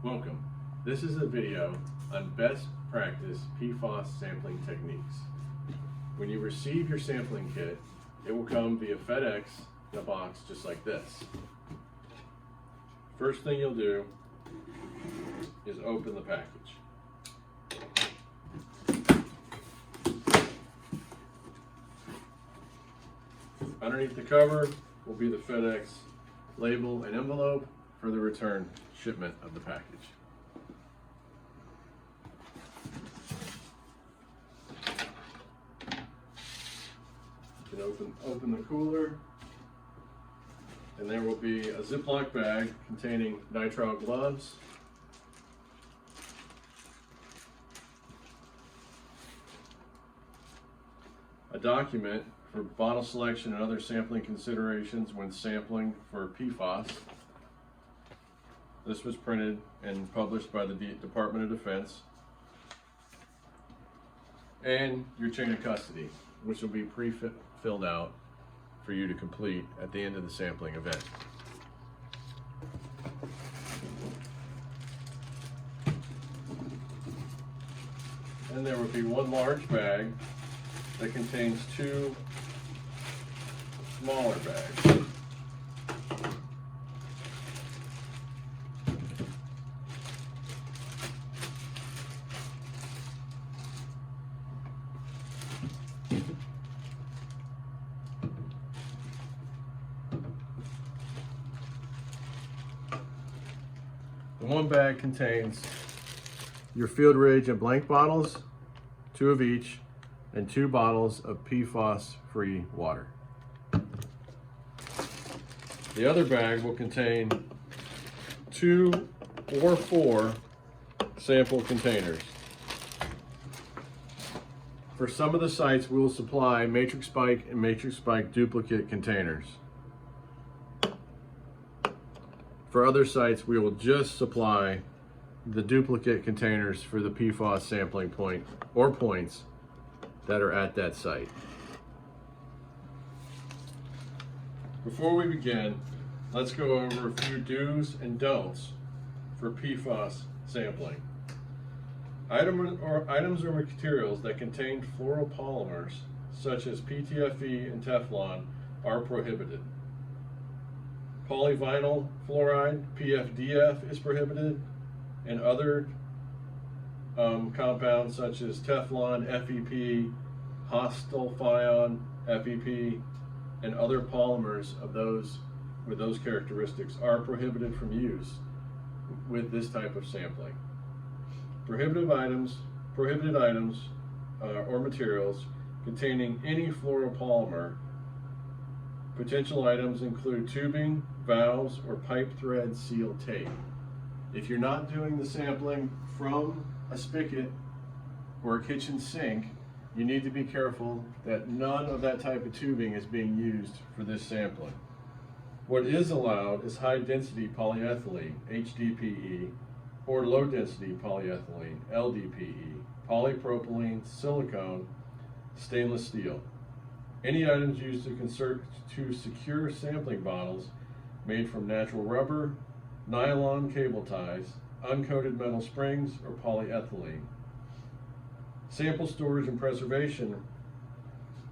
Welcome. This is a video on best practice PFAS sampling techniques. When you receive your sampling kit, it will come via FedEx in a box just like this. First thing you'll do is open the package. Underneath the cover will be the FedEx label and envelope for the return shipment of the package. You can open the cooler, and there will be a Ziploc bag containing nitrile gloves, a document for bottle selection and other sampling considerations when sampling for PFAS. This was printed and published by the Department of Defense. And your chain of custody, which will be pre-filled out for you to complete at the end of the sampling event. And there will be one large bag that contains two smaller bags. The one bag contains your field reagent blank bottles, 2 of each, and 2 bottles of PFAS-free water. The other bag will contain 2 or 4 sample containers. For some of the sites, we will supply matrix spike and matrix spike duplicate containers. For other sites, we will just supply the duplicate containers for the PFAS sampling point or points that are at that site. Before we begin, let's go over a few do's and don'ts for PFAS sampling. Items or materials that contain fluoropolymers, such as PTFE and Teflon, are prohibited. Polyvinyl fluoride, PFDF, is prohibited, and other compounds such as Teflon, FEP, Hostylthion, FEP, and other polymers of those with those characteristics are prohibited from use with this type of sampling. Prohibited items or materials containing any fluoropolymer. Potential items include tubing, valves, or pipe thread seal tape. If you're not doing the sampling from a spigot or a kitchen sink, you need to be careful that none of that type of tubing is being used for this sampling. What is allowed is high density polyethylene, HDPE, or low density polyethylene, LDPE, polypropylene, silicone, stainless steel. Any items used to secure sampling bottles made from natural rubber, nylon cable ties, uncoated metal springs, or polyethylene. Sample storage and preservation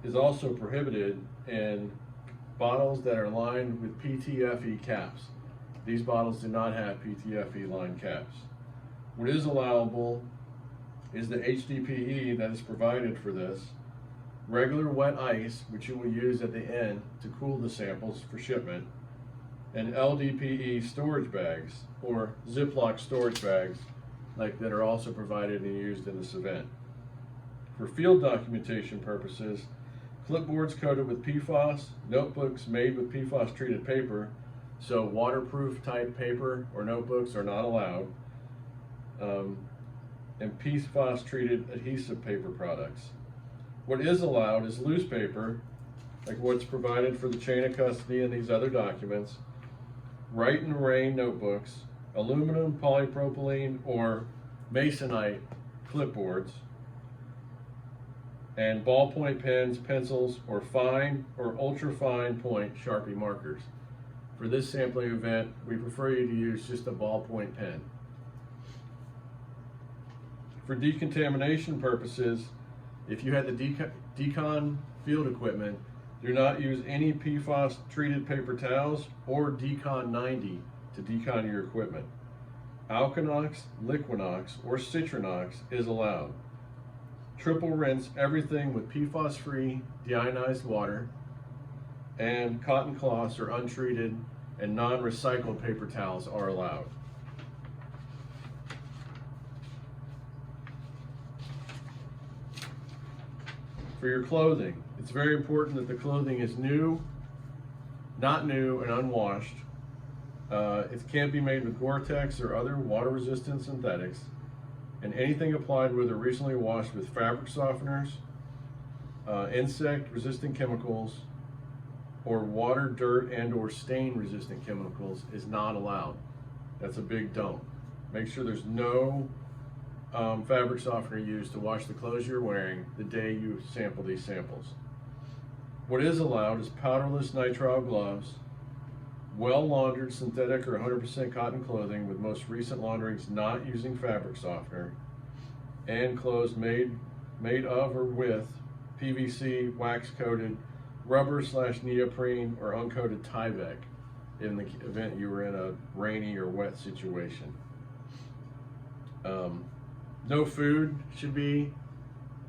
is also prohibited in bottles that are lined with PTFE caps. These bottles do not have PTFE lined caps. What is allowable is the HDPE that is provided for this, regular wet ice, which you will use at the end to cool the samples for shipment, and LDPE storage bags or Ziploc storage bags that are also provided and used in this event. For field documentation purposes, clipboards coated with PFAS, notebooks made with PFAS treated paper, so waterproof type paper or notebooks are not allowed, and PFAS treated adhesive paper products. What is allowed is loose paper, like what's provided for the chain of custody and these other documents, Write and Rain notebooks, aluminum, polypropylene, or masonite clipboards, and ballpoint pens, pencils, or fine or ultra fine point Sharpie markers. For this sampling event, we prefer you to use just a ballpoint pen. For decontamination purposes, if you had the decon field equipment, do not use any PFAS treated paper towels or Decon 90 to decon your equipment. Alkanox, Liquinox, or Citronox is allowed. Triple rinse everything with PFAS-free deionized water, and cotton cloths or untreated and non-recycled paper towels are allowed. For your clothing, it's very important that the clothing is new, not new, and unwashed. It can't be made with Gore-Tex or other water-resistant synthetics, and anything applied with or recently washed with fabric softeners, insect-resistant chemicals, or water, dirt, and or stain-resistant chemicals is not allowed. That's a big don't. Make sure there's no fabric softener used to wash the clothes you're wearing the day you sample these samples. What is allowed is powderless nitrile gloves, well laundered synthetic or 100% cotton clothing with most recent launderings not using fabric softener, and clothes made of or with PVC, wax coated, rubber/neoprene, or uncoated Tyvek in the event you were in a rainy or wet situation. No food should be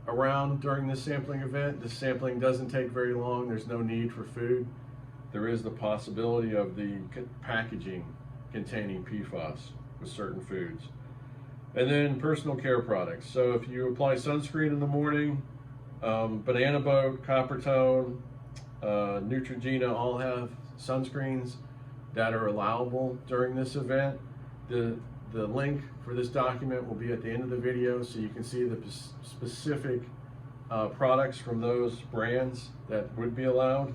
around during this sampling event. This sampling doesn't take very long. There's no need for food. There is the possibility of the packaging containing PFAS with certain foods. And then personal care products. So if you apply sunscreen in the morning, Banana Boat, Coppertone, Neutrogena all have sunscreens that are allowable during this event. The link for this document will be at the end of the video, so you can see the specific products from those brands that would be allowed.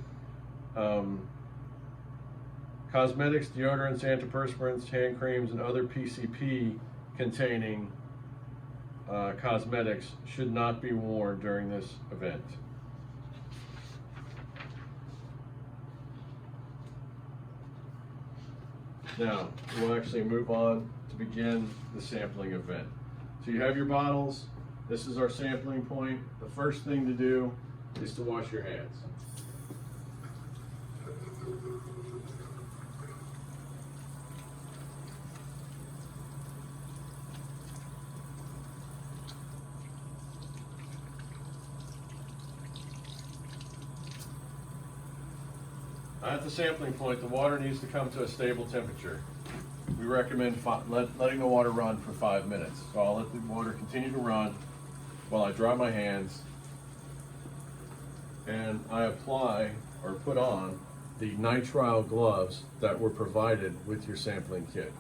Cosmetics, deodorants, antiperspirants, hand creams, and other PCP containing cosmetics should not be worn during this event. Now, we'll actually move on to begin the sampling event. So you have your bottles. This is our sampling point. The first thing to do is to wash your hands. At the sampling point, the water needs to come to a stable temperature. We recommend letting the water run for 5 minutes. So I'll let the water continue to run while I dry my hands, and I apply or put on the nitrile gloves that were provided with your sampling kit.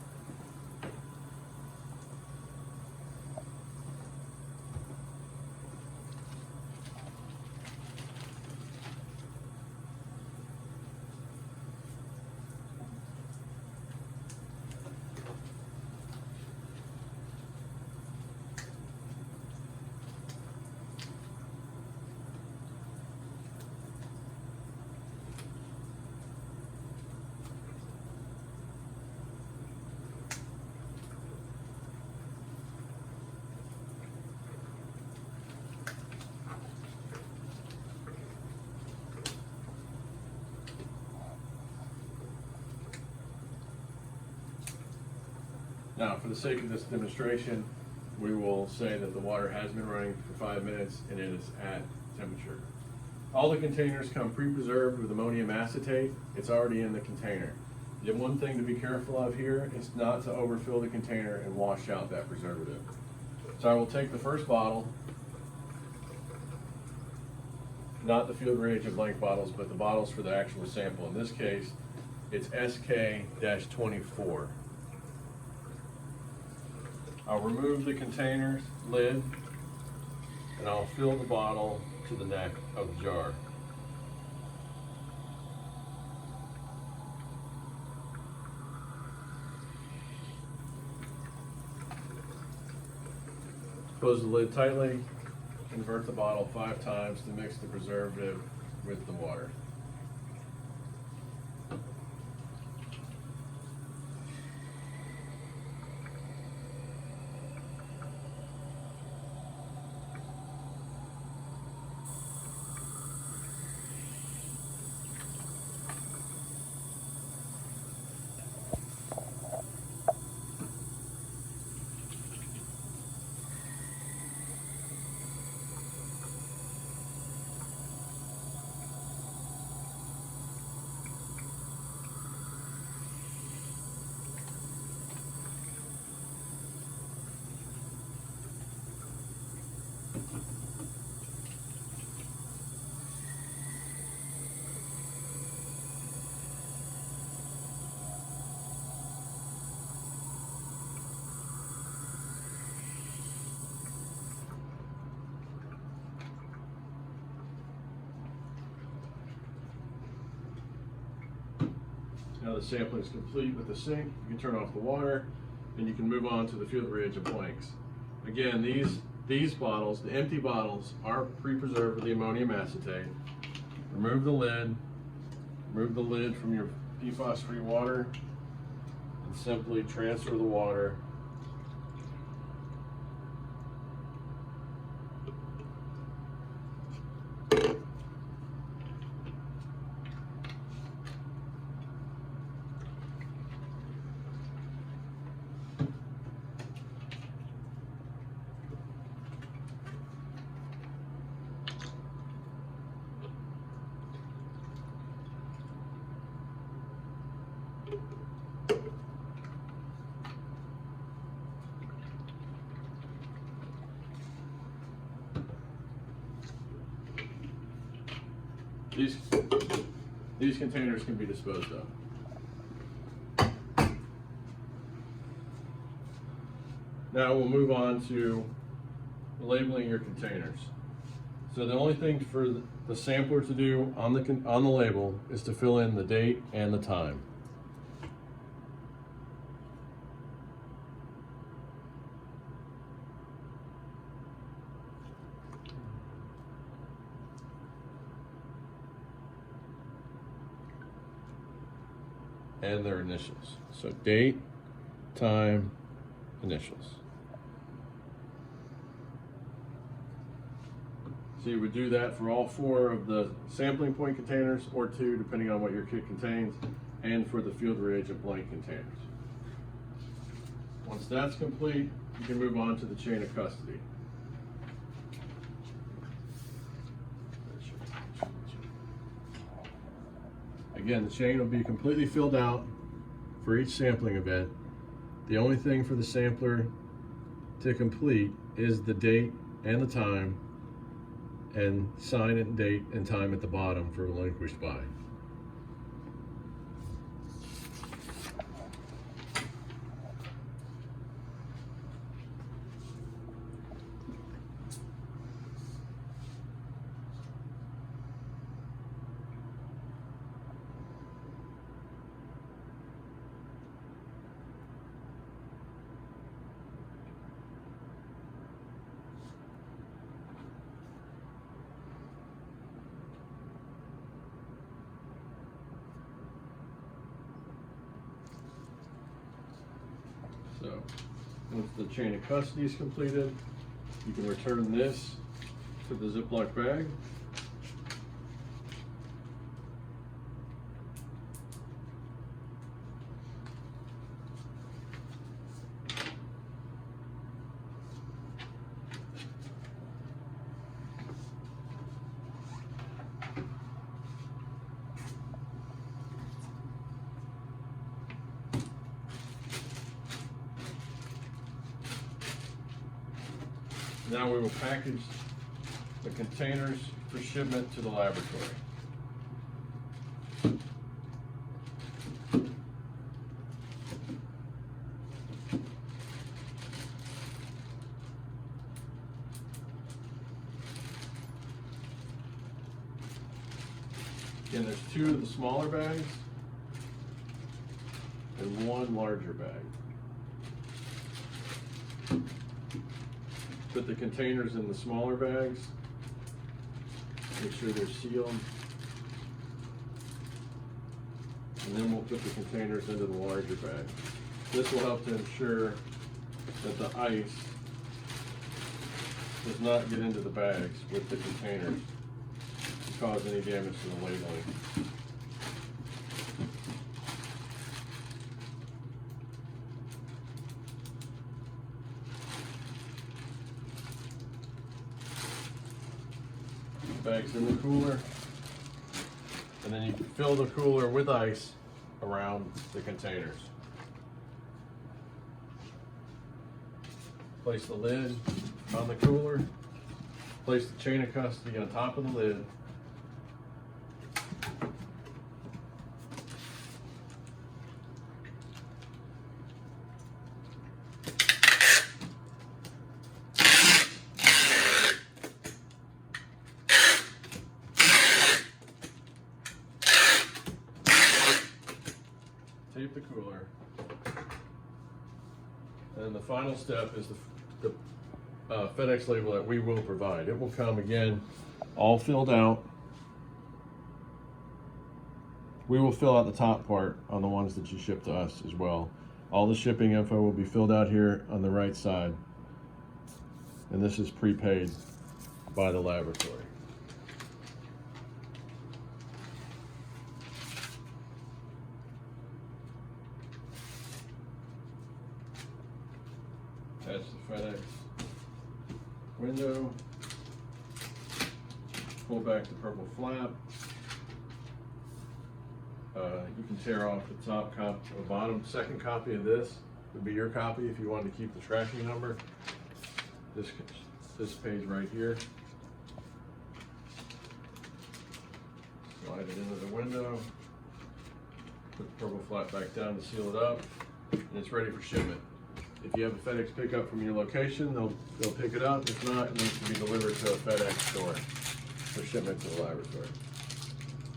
Now, for the sake of this demonstration, we will say that the water has been running for 5 minutes and it is at temperature. All the containers come pre-preserved with ammonium acetate. It's already in the container. The one thing to be careful of here is not to overfill the container and wash out that preservative. So I will take the first bottle, not the field reagent blank bottles, but the bottles for the actual sample. In this case, it's SK-24. I'll remove the container's lid and I'll fill the bottle to the neck of the jar. Close the lid tightly, invert the bottle 5 times to mix the preservative with the water. Now the sampling is complete with the sink. You can turn off the water and you can move on to the field reagent blanks. Again, these bottles, the empty bottles, are pre-preserved with the ammonium acetate. Remove the lid from your PFAS-free water and simply transfer the water These containers can be disposed of. Now we'll move on to labeling your containers. So the only thing for the sampler to do on the label is to fill in the date and the time. And their initials. So date, time, initials. So you would do that for all 4 of the sampling point containers, or 2 depending on what your kit contains, and for the field reagent blank containers. Once that's complete, you can move on to the chain of custody. Again, the chain will be completely filled out for each sampling event. The only thing for the sampler to complete is the date and the time, and sign it, date and time at the bottom for relinquished by. So once the chain of custody is completed, you can return this to the Ziploc bag. Now we will package the containers for shipment to the laboratory. Again, there's 2 of the smaller bags and 1 larger bag. Put the containers in the smaller bags, make sure they're sealed, and then we'll put the containers into the larger bag. This will help to ensure that the ice does not get into the bags with the containers to cause any damage to the labeling. Bags in the cooler, and then you can fill the cooler with ice around the containers. Place the lid on the cooler, place the chain of custody on top of the lid, And then the final step is the FedEx label that we will provide. It will come again, all filled out. We will fill out the top part on the ones that you ship to us as well. All the shipping info will be filled out here on the right side. And this is prepaid by the laboratory. Attach the FedEx window. Pull back the purple flap. You can tear off the top copy, the bottom second copy of this would be your copy if you wanted to keep the tracking number. This page right here. Slide it into the window. Put the purple flap back down to seal it up, and it's ready for shipment. If you have a FedEx pickup from your location, they'll pick it up. If not, it needs to be delivered to a FedEx store for shipment to the laboratory.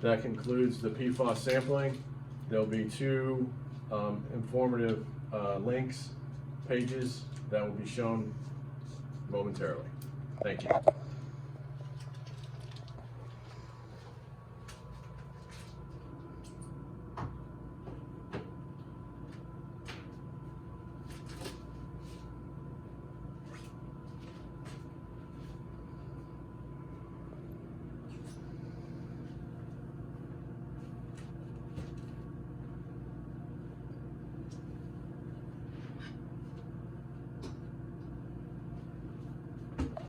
That concludes the PFAS sampling. There'll be two informative links, pages that will be shown momentarily. Thank you.